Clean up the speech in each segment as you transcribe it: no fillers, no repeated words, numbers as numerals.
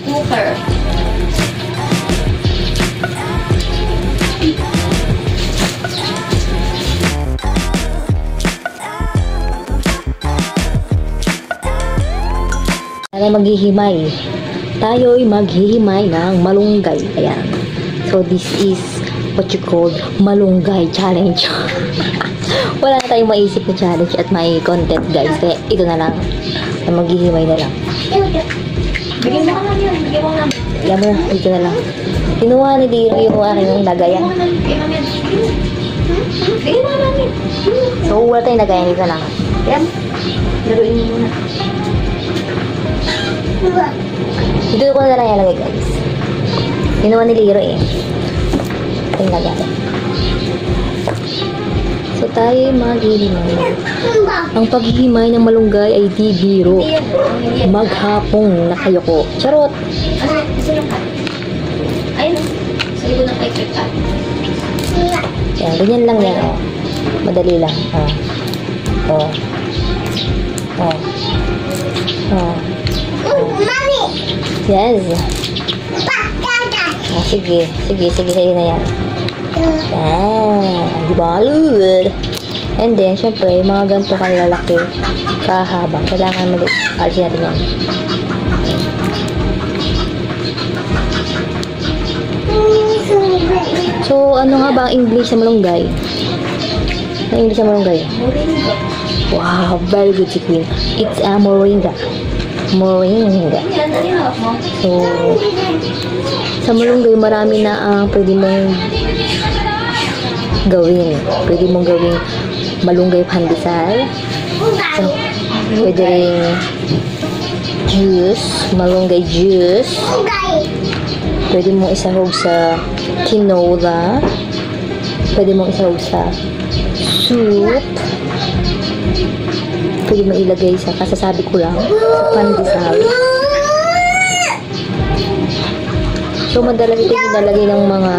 Cooker. Maghihimay. Tayo'y maghihimay ng malunggay. Ayan. So, this is what you call malunggay challenge. Wala na tayong maisip na challenge at may content, guys. Kaya ito na lang. Maghihimay na lang. Bigyan mo ka lang yan. Bigyan mo ka lang. Yan mo, ito na lang. Kinuha ni Diri yung aking lagayan. Bigyan mo ka lang yan. So, wala tayong lagayan. Ito lang. Yan. Laruin mo muna. Dito ko na lang ilagay, guys. Kinuha ni Liro eh. Ito yung lagayan. So, tayo maghihimay. Ang paghihimay ng malunggay ay di biro. Maghapong nakayoko. Charot! Ano? Gusto lang ka? Ayun. Sa likod ng electric fan. Yan, ganyan lang yan. Oh. Madali lang. Oh. Oh. Oh. Oh. Mami! Yes. Pagkada! Oh, sige. Sige, sige. Sige na yan. Di ba? Lud. And then, syempre, mga ganito kalalaki, kahaba. Kailangan alisin natin yan. So, ano nga ba ang English sa malunggay? Ang English sa malunggay? Moringa. Wow, very good si Queen. It's a moringa. Moringa. Yan, ano yung hawak mo? So, sa malunggay, marami na ang pwede mong gawin. Pwede mong gawin malunggay pandesal. So, pwede rin juice, malunggay juice. Pwede mong isahog sa quinoa. Pwede mong isahog sa soup. Pwede mong ilagay sa, kasasabi ko lang, sa pandesal. So, madalas ito nilalagay ng mga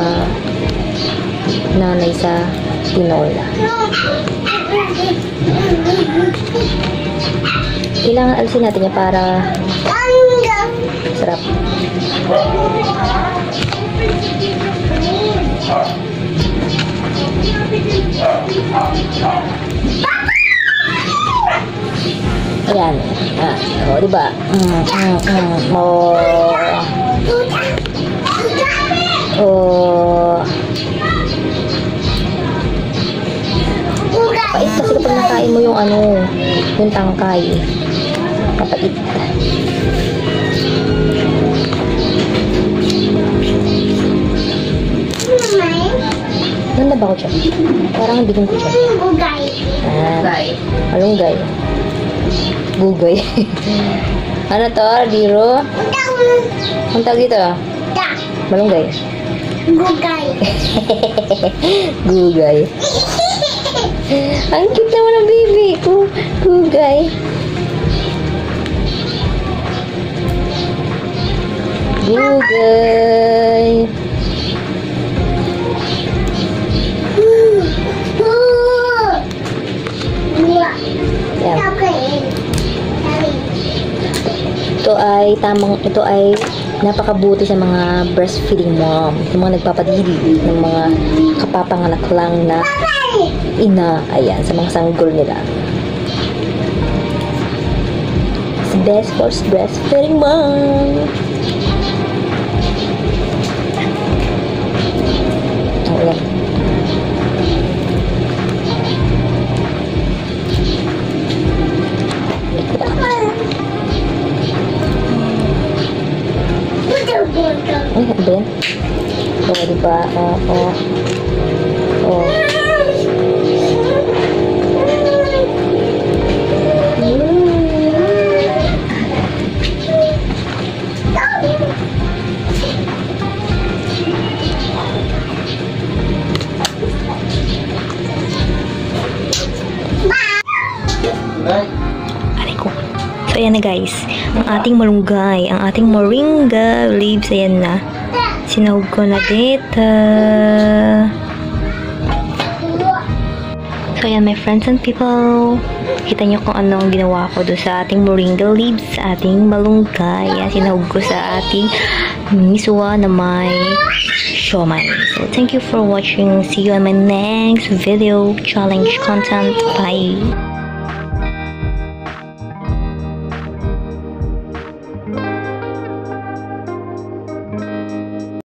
nanay sa tinola. Kailangan alisin natin niya para sarap. Ayan. O, diba? Kapait kasi kapag nakain mo yung yung tangkay. Kapait. Ganda ba ko siya? Parang bitin ko siya. Malunggay. Gugay. Ano to, Diro? Ang tawag dito? Malunggay. Gugay. Ang cute naman ng baby ko. Gugay. Gugay. Ito ay napakabuti sa mga breastfeeding mom, sa mga nagpapadili ng mga kapapanganak lang na ina, ayan, sa mga sanggol nila. It's the best for breastfeeding mom. Ayan. Ay, ano ba yan? Oh, diba? So, ayan na guys. Ang ating malunggay, ang ating moringa leaves, ayan na. Sinahog ko na dito. So, ayan, my friends and people. Kita nyo kung ano ang ginawa ko doon sa ating moringa leaves, ating malunggay. Yan, sinahog ko sa ating miswa na may siomai. So, thank you for watching. See you on my next video challenge content. Bye!